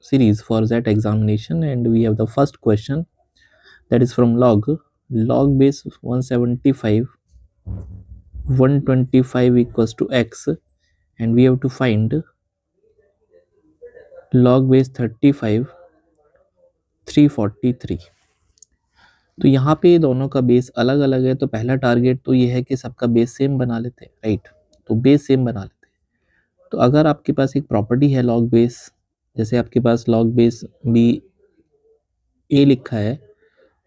series for that examination, and we have the first question that is from log base 175 125 equals to x, and we have to find log base 35 343। तो यहाँ पे दोनों का base अलग अलग है, तो पहला टारगेट तो ये है कि सबका बेस सेम बना लेते हैं, राइट। तो बेस सेम बना लेते हैं। तो अगर आपके पास एक प्रॉपर्टी है लॉग बेस, जैसे आपके पास लॉग बेस बी ए लिखा है,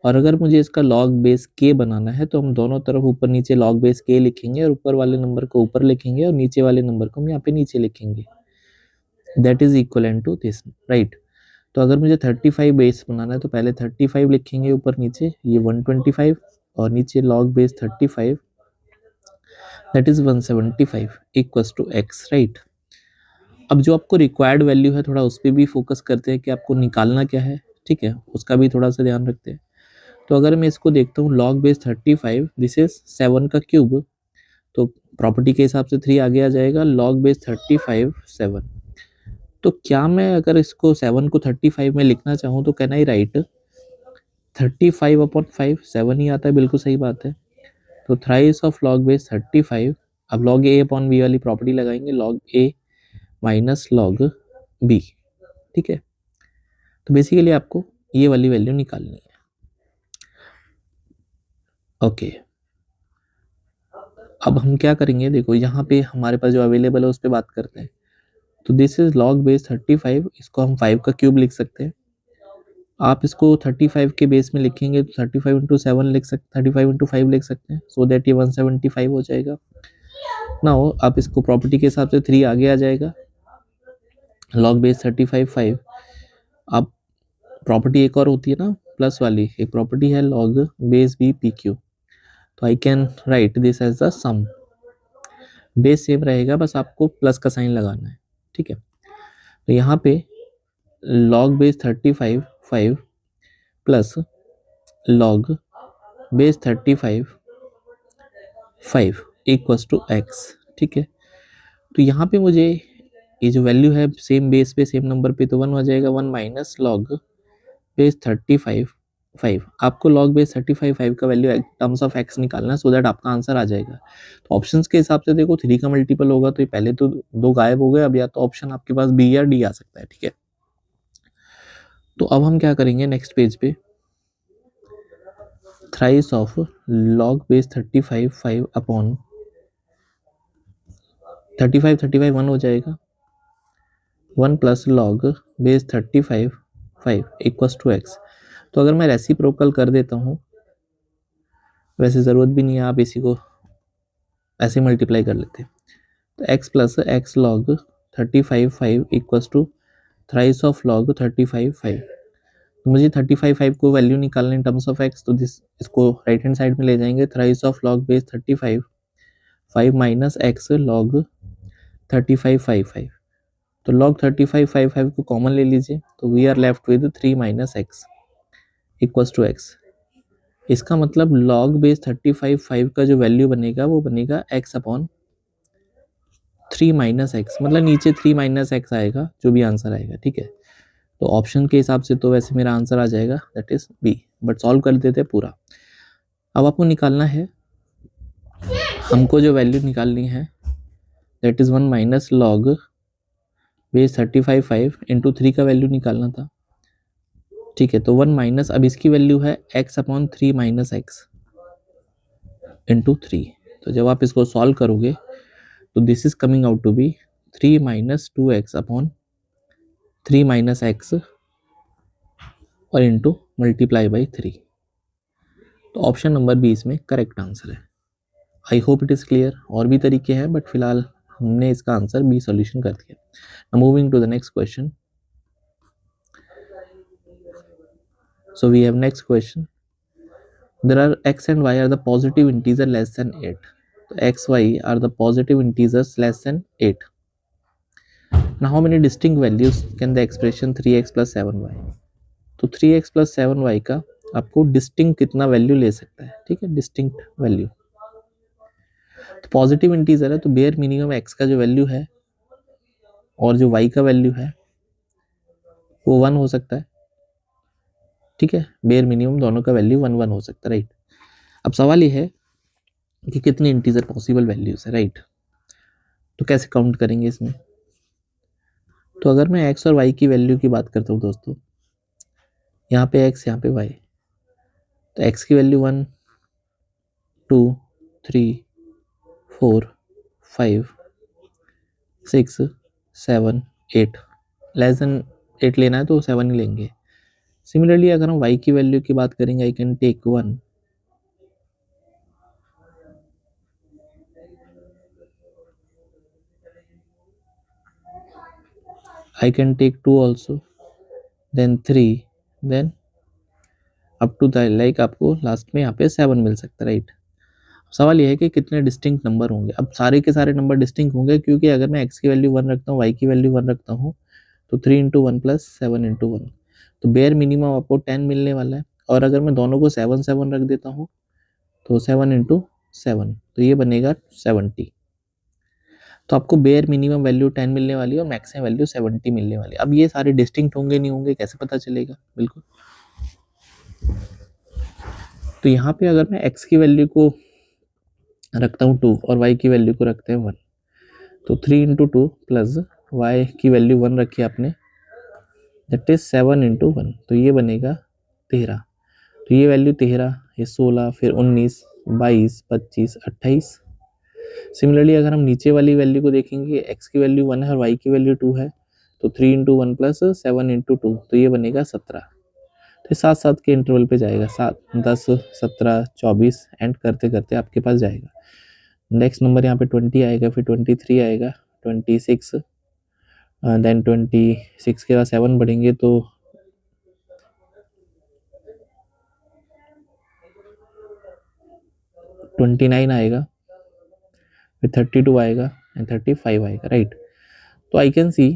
और अगर मुझे इसका लॉग बेस के बनाना है तो हम दोनों तरफ ऊपर नीचे लॉग बेस के लिखेंगे, और ऊपर वाले नंबर को ऊपर लिखेंगे और नीचे वाले नंबर को हम यहाँ पे नीचे लिखेंगे। That is equal to this, right. तो अगर मुझे 35 बेस बनाना है तो पहले 35 लिखेंगे ऊपर नीचे, ये 125 और नीचे log base 35, that is 175 equals to X, right. अब जो आपको रिक्वायर्ड वैल्यू है थोड़ा उस पर भी फोकस करते हैं कि आपको निकालना क्या है, ठीक है, उसका भी थोड़ा सा ध्यान रखते हैं। तो अगर मैं इसको देखता हूँ लॉग बेस 35, दिस इज 7 का क्यूब, तो प्रॉपर्टी के हिसाब से 3 आगे आ जाएगा, लॉग बेस 35 7। तो क्या मैं अगर इसको 7 को 35 में लिखना चाहूँ तो कैन आई राइट 35/5, 7 ही आता है, बिल्कुल सही बात है। तो थ्राइस ऑफ लॉग बेस 35, अब लॉग ए अपॉन बी वाली प्रॉपर्टी लगाएंगे, लॉग ए माइनस लॉग बी, ठीक है। तो बेसिकली आपको ये वाली वैल्यू निकालनी है, ओके। अब हम क्या करेंगे, देखो यहाँ पे हमारे पास जो अवेलेबल है उस पर बात करते हैं। तो दिस इज लॉग बेस 35, इसको हम 5 का क्यूब लिख सकते हैं। आप इसको 35 के बेस में लिखेंगे तो 35 इंटू 7 लिख सकते, 35 इंटू 5 लिख सकते हैं, सो दैट ये 175 हो जाएगा। नाउ आप इसको प्रॉपर्टी के हिसाब से 3 आगे आ जाएगा, लॉग बेस 35 5। अब प्रॉपर्टी एक और होती है ना प्लस वाली, एक प्रॉपर्टी है log base B P Q, तो I can write this as the sum. Base same रहेगा, बस आपको प्लस का साइन लगाना है, ठीक है। तो यहाँ पे log base 35 5 plus log base 35 5 equals to X, ठीक है। तो यहाँ पे मुझे ये जो वैल्यू है सेम बेस पे सेम नंबर पे, तो 1 हो जाएगा, 1 माइनस लॉग बेस 35 5। आपको लॉग बेस 35 5 का वैल्यू टर्म्स ऑफ एक्स निकालना है, सो दैट आपका आंसर आ जाएगा। तो ऑप्शंस के हिसाब से देखो 3 का मल्टीपल होगा तो ये पहले तो 2 गायब हो गए, अब या तो ऑप्शन आपके पास बी या डी आ सकता है, ठीक है। तो अब हम क्या करेंगे नेक्स्ट पेज पे, thrice of log base 35 5 upon 35 35 1 हो जाएगा, 1 plus log base 35 5 equals to X. तो अगर मैं रेसिप्रोकल कर देता हूँ, वैसे ज़रूरत भी नहीं है, आप इसी को ऐसे मल्टीप्लाई कर लेते हैं, तो x plus X log 35 5 equals to thrice of log 35 5। तो मुझे 35 5 को वैल्यू निकालना इन टर्म्स ऑफ x, तो दिस इसको राइट हैंड साइड में ले जाएंगे, thrice of log base 35 5 minus X log 35 5 5। तो लॉग 35 5 5 को कॉमन ले लीजिए, तो we are left with 3 minus X equals to X. इसका मतलब लॉग बेस 35 5 का जो वैल्यू बनेगा वो बनेगा x अपॉन 3 माइनस एक्स, मतलब नीचे 3 माइनस एक्स आएगा जो भी आंसर आएगा, ठीक है। तो ऑप्शन के हिसाब से तो वैसे मेरा आंसर आ जाएगा, that is B, but solve कर देते हैं पूरा। अब आपको निकालना है, हमको जो वैल्यू निकालनी है that is 1 minus log base 35 5 into 3 का वैल्यू निकालना था, ठीक है। तो 1 माइनस, अब इसकी वैल्यू है x upon 3 minus X into 3। तो जब आप इसको सॉल्व करोगे तो this is coming out to be 3 minus 2x upon 3 minus X और इंटू मल्टीप्लाई बाई 3। तो ऑप्शन नंबर बी इसमें करेक्ट आंसर है। I hope it is clear, और भी तरीके हैं बट फिलहाल हमने इसका आंसर बी सॉल्यूशन कर दिया। Now moving to the next question. So we have next question. There are x and y are the positive integer less than 8. So x, y are the positive integers less than 8. Now how many distinct values can the expression 3x plus 7y? तो 3x plus 7y का आपको distinct कितना value ले सकता है, ठीक है, distinct value. तो पॉजिटिव इंटीजर है तो बेयर मिनिमम x का जो वैल्यू है और जो y का वैल्यू है वो 1 हो सकता है, ठीक है, बेयर मिनिमम दोनों का वैल्यू 1 1 हो सकता है, राइट। अब सवाल ये है कि कितने इंटीजर पॉसिबल वैल्यूज है, राइट। तो कैसे काउंट करेंगे इसमें? तो अगर मैं x और y की वैल्यू की बात करता हूँ दोस्तों, यहाँ पे x, यहाँ पे y, तो x की वैल्यू 1 2 3 4 5 6 7 8, लेस देन 8 लेना है तो 7 ही लेंगे। सिमिलरली अगर हम y की वैल्यू की बात करेंगे, I can take 1, I can take 2 also, then 3, then up to the like आपको लास्ट में यहाँ पे 7 मिल सकता है, राइट। सवाल ये है कि कितने डिस्टिंक्ट नंबर होंगे। अब सारे के सारे नंबर डिस्टिंक्ट होंगे, क्योंकि अगर मैं x की वैल्यू 1 रखता हूँ, y की वैल्यू 1 रखता हूँ, तो 3 इंटू 1 प्लस 7 इंटू 1, तो बेयर मिनिमम आपको 10 मिलने वाला है। और अगर मैं दोनों को 7 7 रख देता हूँ, तो 7 इंटू 7, तो ये बनेगा 70। तो आपको बेयर मिनिमम वैल्यू 10 मिलने वाली है और मैक्सिमम वैल्यू 70 मिलने वाली है। अब ये सारे डिस्टिंक्ट होंगे नहीं होंगे कैसे पता चलेगा? बिल्कुल, तो यहाँ पे अगर मैं x की वैल्यू को रखता हूँ 2 और y की वैल्यू को रखते हैं 1, तो 3 इंटू 2 प्लस y की वैल्यू 1 रखी आपने, दैट इज 7 इंटू 1, तो ये बनेगा 13। तो ये वैल्यू 13, ये 16, फिर 19 22 25 28। सिमिलरली अगर हम नीचे वाली वैल्यू को देखेंगे, x की वैल्यू 1 है और y की वैल्यू 2 है, तो 3 इंटू 1 प्लस 7 इंटू 2, तो ये बनेगा 17। तो 7 7 के इंटरवल पे जाएगा, 7 10 17 24 एंड करते करते आपके पास जाएगा। नेक्स्ट नंबर यहाँ पे 20 आएगा, फिर 23 आएगा, 26, देन 26 के बाद 7 बढ़ेंगे तो 29 आएगा, फिर 32 आएगा एंड 35 आएगा, राइट। तो आई कैन सी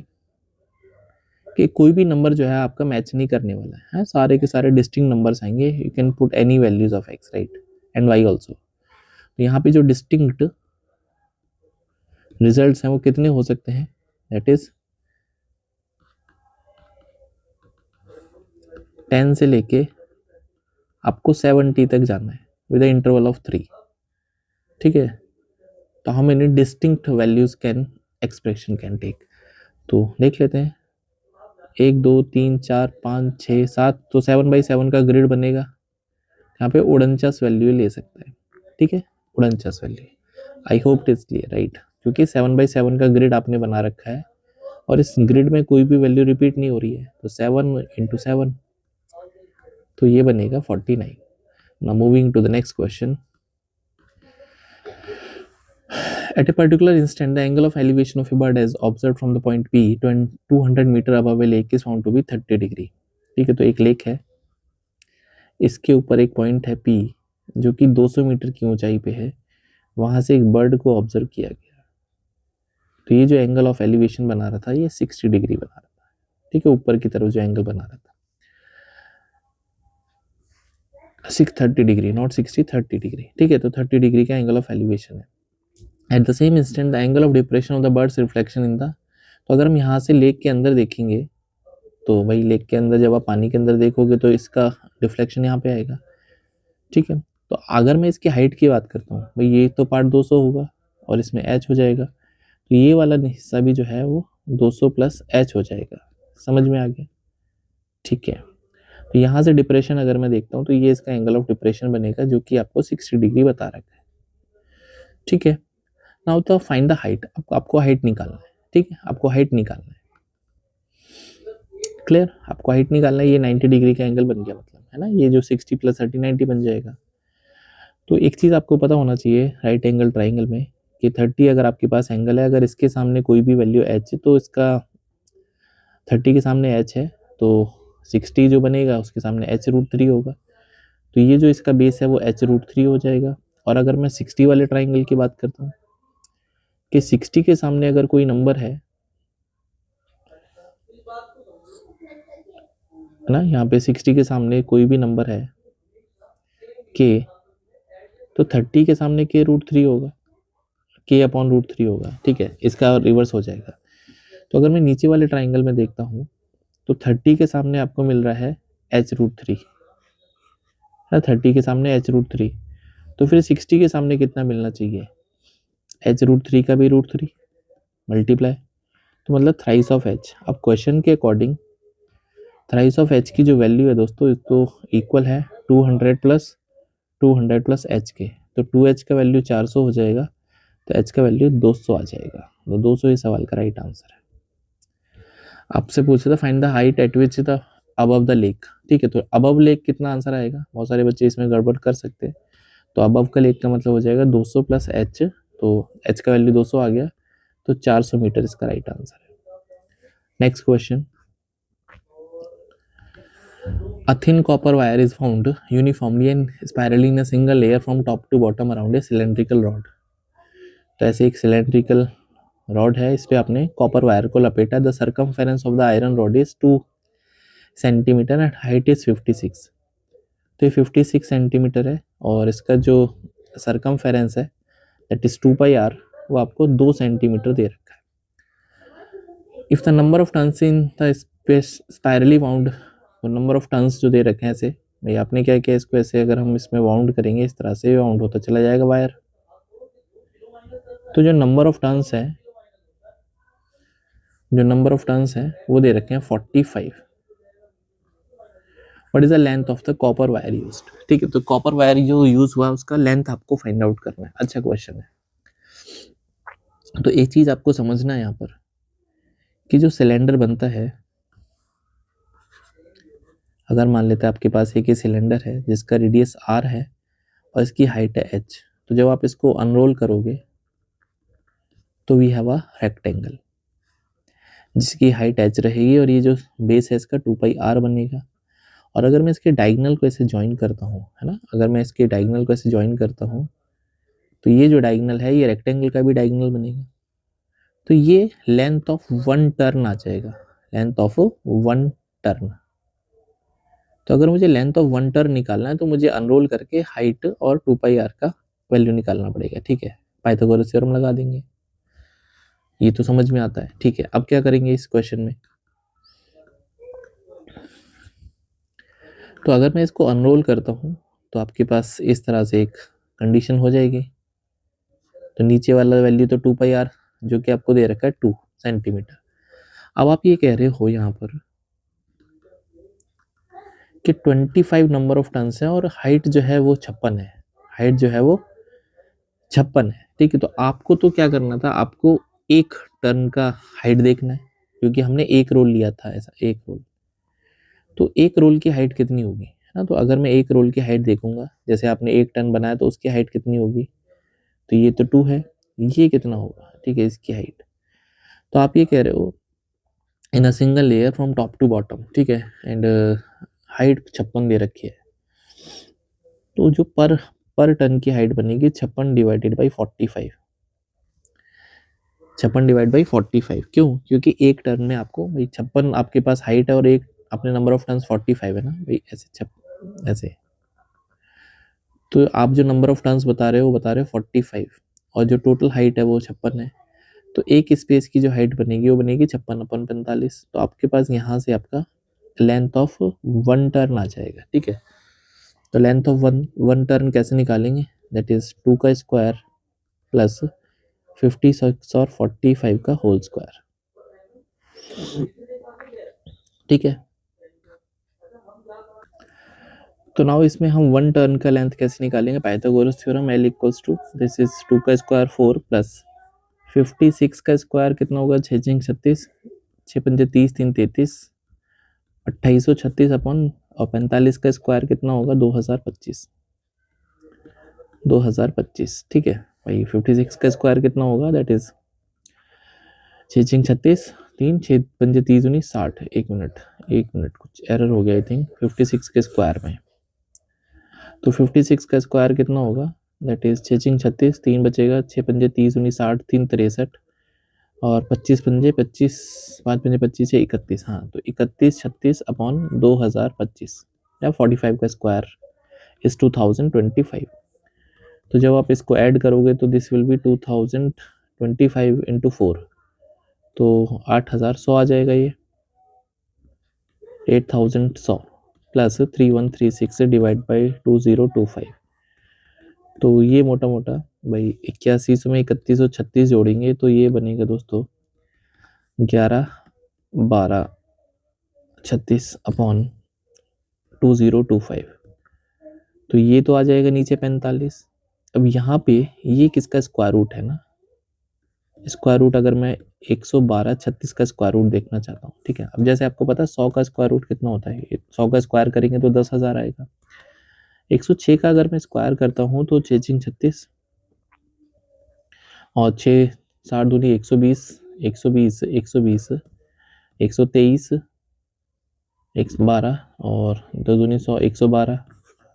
कि कोई भी नंबर जो है आपका मैच नहीं करने वाला है, सारे के सारे डिस्टिंक्ट नंबर्स आएंगे। You can put any values of x, right, and y also. तो यहाँ पे जो डिस्टिंक्ट रिजल्ट्स हैं वो कितने हो सकते हैं? दैट इज 10 से लेके आपको 70 तक जाना है विद इंटरवल ऑफ 3, ठीक है। तो how many distinct values can expression can take, तो देख लेते हैं। 1 2 3 4 5 6 7, तो 7/7 का ग्रिड बनेगा। यहाँ पे 49 वैल्यू ले सकता है, ठीक है, 49 value. I hope it is clear, right, क्योंकि 7/7 का ग्रिड आपने बना रखा है और इस ग्रिड में कोई भी वैल्यू रिपीट नहीं हो रही है, तो 7 इंटू 7, तो ये बनेगा 49। Now moving to the next question. At a particular instant, the angle of elevation of a bird as observed from the point P 200 metre above a lake is found to be 30 degree. ठीक है, तो एक lake है, इसके ऊपर एक point है P जो कि 200 मीटर की ऊंचाई पे है, वहां से एक बर्ड को ऑब्जर्व किया गया। तो ये जो एंगल ऑफ एलिवेशन बना रहा था, ये 60 डिग्री बना रहा था, ठीक है, ऊपर की तरफ जो एंगल बना रहा था 30 डिग्री, नॉट 60, 30 डिग्री, ठीक है। तो 30 डिग्री का एंगल ऑफ एलिवेशन है। At the same instant the angle of depression of the birds reflection in the, तो अगर हम यहाँ से लेक के अंदर देखेंगे, तो भाई लेक के अंदर जब आप पानी के अंदर देखोगे तो इसका रिफ्लेक्शन यहाँ पे आएगा, ठीक है। तो अगर मैं इसकी हाइट की बात करता हूँ, भाई ये तो पार्ट 200 होगा और इसमें h हो जाएगा, तो ये वाला हिस्सा भी जो है वो 200 प्लस h हो जाएगा। समझ में आ गया, ठीक है। तो यहाँ से डिप्रेशन अगर मैं देखता हूँ, तो ये इसका एंगल ऑफ डिप्रेशन बनेगा जो कि आपको 60 डिग्री बता रखा है, ठीक है। नाउ तो फाइंड द हाइट, आपको हाइट निकालना है, ठीक है, आपको हाइट निकालना है, क्लियर, आपको हाइट निकालना है। ये 90 डिग्री का एंगल बन गया, मतलब है ना, ये जो 60 प्लस 30 90 बन जाएगा। तो एक चीज़ आपको पता होना चाहिए राइट एंगल ट्राइंगल में कि 30 अगर आपके पास एंगल है, अगर इसके सामने कोई भी वैल्यू h, तो इसका 30 के सामने h है, तो 60 जो बनेगा उसके सामने h√3 होगा, तो ये जो इसका बेस है वो h√3 हो जाएगा। और अगर मैं 60 वाले ट्राइंगल की बात करता हूँ कि 60 के सामने अगर कोई नंबर है ना, यहाँ पे 60 के सामने कोई भी नंबर है k, तो 30 के सामने k√3 होगा, k/√3 होगा, ठीक है, इसका रिवर्स हो जाएगा। तो अगर मैं नीचे वाले ट्राइंगल में देखता हूँ, तो 30 के सामने आपको मिल रहा है h√3, 30 के सामने h√3, तो फिर 60 के सामने कितना मिलना चाहिए, h√3 का भी √3 मल्टीप्लाई, तो मतलब थ्राइस ऑफ h। अब क्वेश्चन के अकॉर्डिंग थ्राइस ऑफ h की जो वैल्यू है दोस्तों इसको इक्वल है 200 प्लस h के, तो 2h का वैल्यू 400 हो जाएगा, तो h का वैल्यू 200 आ जाएगा, तो 200 ही सवाल का राइट आंसर है। आपसे पूछा था find the height eight which the above the lake, ठीक है, तो अबव लेक कितना आंसर आएगा, बहुत सारे बच्चे इसमें गड़बड़ कर सकते हैं, तो अबव का लेक का मतलब हो जाएगा 200 प्लस h, तो h का वैल्यू 200 आ गया, तो 400 मीटर इसका राइट आंसर है। Next question, a thin copper wire is found uniformly and spirally in a single layer from top to bottom around a cylindrical rod। तो ऐसे एक सिलेंड्रिकल रॉड है, इस पे आपने कॉपर वायर को लपेटा, the circumference of the iron rod is 2 centimetre and height is 56, तो ये 56 सेंटीमीटर है और इसका जो सर्कमफेरेंस है दैट इज 2πr, वो आपको 2 सेंटीमीटर दे रखा है। If the number of turns in the spirally wound, तो नंबर ऑफ टर्न्स जो दे रखे हैं ऐसे, भाई आपने क्या किया, इसको ऐसे अगर हम इसमें वाउंड करेंगे इस तरह से वाउंड होता चला जाएगा वायर, तो जो नंबर ऑफ टर्न्स है वो दे रखे हैं 45। What is the length of the copper wire used, ठीक है, तो कॉपर वायर जो यूज हुआ उसका लेंथ आपको फाइंड आउट करना है। अच्छा क्वेश्चन है, तो एक चीज आपको समझना है यहाँ पर कि जो सिलेंडर बनता है, अगर मान लेते हैं आपके पास एक सिलेंडर है जिसका रेडियस r है और इसकी हाइट है h, तो जब आप इसको अनरोल करोगे तो वी हैव अ रेक्टेंगल जिसकी हाइट h रहेगी और ये जो बेस है इसका 2πr बनेगा। और अगर मैं इसके डायगोनल को ऐसे ज्वाइन करता हूँ, है ना, अगर मैं इसके डायगोनल को ऐसे ज्वाइन करता हूँ तो ये जो डायगोनल है ये रेक्टेंगल का भी डायगोनल बनेगा, तो ये लेंथ ऑफ 1 टर्न आ जाएगा, लेंथ ऑफ 1 टर्न। तो अगर मुझे लेंथ ऑफ 1 टर्न निकालना है तो मुझे अनरोल करके हाइट और 2πr का वैल्यू निकालना पड़ेगा, ठीक है, पाइथागोरस थ्योरम लगा देंगे, ये तो समझ में आता है, ठीक है। अब क्या करेंगे इस क्वेश्चन में, तो अगर मैं इसको अनरोल करता हूँ तो आपके पास इस तरह से एक कंडीशन हो जाएगी, तो नीचे वाला वैल्यू तो 2πr जो कि आपको दे रखा है 2 सेंटीमीटर। अब आप ये कह रहे हो यहाँ पर कि 25 नंबर ऑफ टर्न्स है और हाइट जो है वो 56 है, हाइट जो है वो 56 है, ठीक है, तो आपको तो क्या करना था, आपको एक टर्न का हाइट देखना है, क्योंकि हमने एक रोल लिया था, ऐसा एक रोल, तो एक रोल की हाइट कितनी होगी, है ना, तो अगर मैं एक रोल की हाइट देखूंगा, जैसे आपने एक टर्न बनाया तो उसकी हाइट कितनी होगी, तो ये तो 2 है, ये कितना होगा, ठीक है, इसकी हाइट, तो आप ये कह रहे हो in a single layer from top to bottom, ठीक है, एंड हाइट 56 दे रखी है, तो जो पर टन की हाइट बनेगी 56 डिवाइडेड बाई 45, 56 डिवाइड बाई 45, क्यों, क्योंकि एक टर्न में आपको भाई 56 आपके पास हाइट है और एक अपने नंबर ऑफ टर्न्स 45 है ना भाई, ऐसे ऐसे, तो आप जो नंबर ऑफ टर्न्स बता रहे हो 45 और जो टोटल हाइट है वो 56 है, तो एक स्पेस की जो हाइट बनेगी वो बनेगी 56/45, तो आपके पास यहाँ से आपका लेंथ ऑफ 1 टर्न आ जाएगा, ठीक है, तो लेंथ ऑफ वन टर्न कैसे निकालेंगे, दैट इज 2 का स्क्वायर प्लस 56 और 45 का होल स्क्वायर, ठीक है। तो नाउ इसमें हम 1 टर्न का लेंथ कैसे निकालेंगे, Pythagoras theorem L equals to this is 2 का स्क्वायर 4 प्लस 56 का स्क्वायर कितना होगा, 6 36, 6 पंजे 30, 3 33, 2836 अपॉन और 45 का स्क्वायर कितना होगा 2025, ठीक है भाई, 56 का स्क्वायर कितना होगा, दैट इज 6 36, 3 6 पंजे 30 19 60, एक मिनट कुछ एरर हो गया आई थिंक, 56 के स्क्वायर में, तो 56 का स्क्वायर कितना होगा, दैट इज 6 36, 3 बचेगा, 6 पंजे 30 19 60, 3 63 और 25 पंजे 25, 5 पंजे 25 है 31, हाँ, तो 31 36 अपॉन 2025 या 45 का स्क्वायर इज 2025, तो जब आप इसको ऐड करोगे तो दिस विल बी 2025 इंटू 4, तो 8100 आ जाएगा ये, 8100 प्लस 3136 डिवाइड बाई 2025। तो ये मोटा मोटा भाई 8100 में 3136 जोड़ेंगे तो ये बनेगा दोस्तों 11 12 36 अपॉन 2025। तो ये तो आ जाएगा नीचे 45। अब यहाँ पे ये किसका स्क्वायर रूट है ना, स्क्वायर रूट अगर मैं 112 36 का स्क्वायर रूट देखना चाहता हूँ, ठीक है। अब जैसे आपको पता है 100 का स्क्वायर रूट कितना होता है, 100 का स्क्वायर करेंगे तो 10,000 आएगा। 106 का अगर मैं स्क्वायर करता हूँ तो 6 6 36 और 6 7 दूनी 120 120 120 123 112 और 2 दूनी 100 112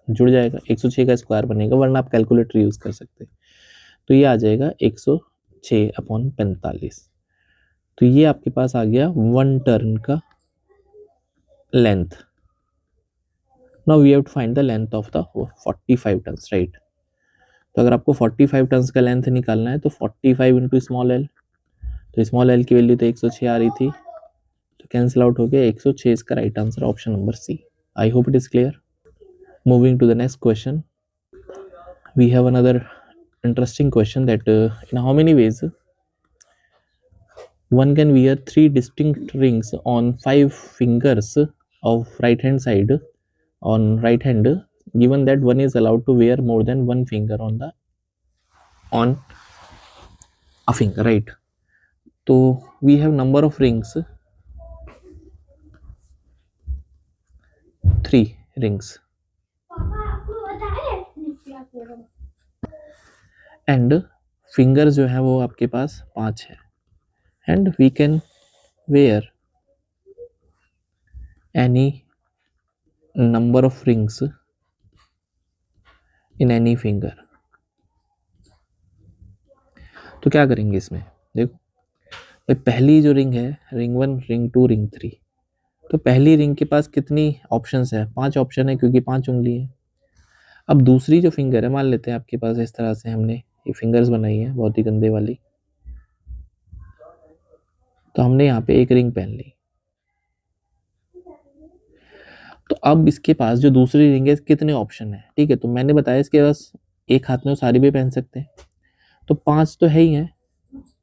जुड़ जाएगा, 106 का स्क्वायर बनेगा, वरना आप कैलकुलेटर यूज कर सकते हैं। तो ये आ जाएगा 106 अपॉन 45। तो ये आपके पास आ गया वन टर्न का length. Now we have to find the length of the 45 turns, right. तो अगर आपको 45 टर्न्स का लेंथ निकालना है तो 45 इंटू स्मॉल एल, तो स्मॉल एल की वैल्यू तो 106 आ रही थी, तो कैंसिल आउट हो गया, 106 इसका right answer, option number C. I hope it is clear. Moving to the next question, we have another interesting question that in how many ways one can wear 3 distinct rings on 5 fingers of right hand side on right hand, given that one is allowed to wear more than one finger on a finger, right? So we have number of rings, 3 rings, and fingers जो है वो आपके पास 5 है, and we can wear any number of rings in any finger. तो क्या करेंगे इसमें, देखो पहली जो रिंग है, रिंग 1 रिंग 2 रिंग 3, तो पहली रिंग के पास कितनी ऑप्शंस है, 5 ऑप्शन है क्योंकि 5 उंगली है। अब दूसरी जो फिंगर है, मान लेते हैं आपके पास इस तरह से हमने ये फिंगर्स बनाई है बहुत ही गंदे वाली, तो हमने यहाँ पे एक रिंग पहन ली। तो अब इसके पास जो दूसरी रिंग है कितने ऑप्शन है, ठीक है। तो मैंने बताया इसके पास एक हाथ में वो सारी भी पहन सकते हैं, तो 5 तो है ही है,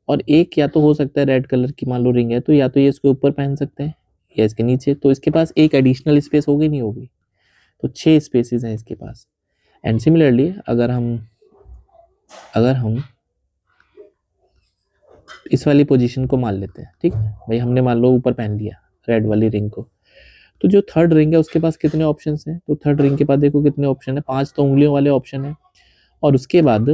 और एक या तो हो सकता है रेड कलर की मान लो रिंग है, तो या तो ये इसके ऊपर पहन सकते हैं या इसके नीचे, तो इसके पास एक एडिशनल स्पेस होगी नहीं होगी, तो 6 स्पेसेस हैं इसके पास। एंड सिमिलरली अगर हम इस वाली पोजीशन को मान लेते हैं, ठीक है भाई, हमने मान लो ऊपर पहन लिया रेड वाली रिंग को, तो जो थर्ड रिंग है उसके पास कितने ऑप्शन हैं, तो थर्ड रिंग के पास देखो कितने ऑप्शन है, 5 तो उंगलियों वाले ऑप्शन है। और उसके बाद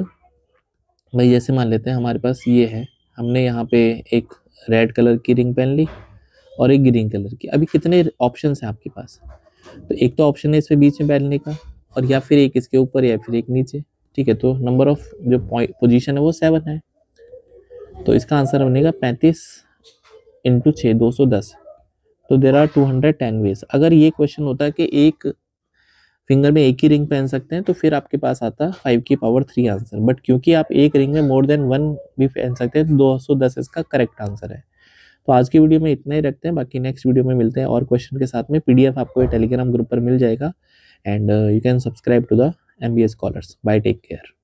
भाई जैसे मान लेते हैं हमारे पास ये है, हमने यहाँ पे एक रेड कलर की रिंग पहन ली और एक ग्रीन कलर की, अभी कितने ऑप्शन हैं आपके पास, तो एक तो ऑप्शन है इसमें बीच में पहनने का, और या फिर एक इसके ऊपर या फिर एक नीचे, ठीक है। तो नंबर ऑफ जो पोजीशन है वो 7 है, तो इसका आंसर बनेगा 35 इंटू 6 210। तो देर आर 210 वेज। अगर ये क्वेश्चन होता है कि एक फिंगर में एक ही रिंग पहन सकते हैं तो फिर आपके पास आता 5 की पावर 3 आंसर, बट क्योंकि आप एक रिंग में मोर देन 1 भी पहन सकते हैं तो 210 इसका करेक्ट आंसर है। तो आज की वीडियो में इतना ही रखते हैं, बाकी नेक्स्ट वीडियो में मिलते हैं और क्वेश्चन के साथ में। पीडीएफ आपको टेलीग्राम ग्रुप पर मिल जाएगा, and you can subscribe to the MBA scholars. Bye, take care.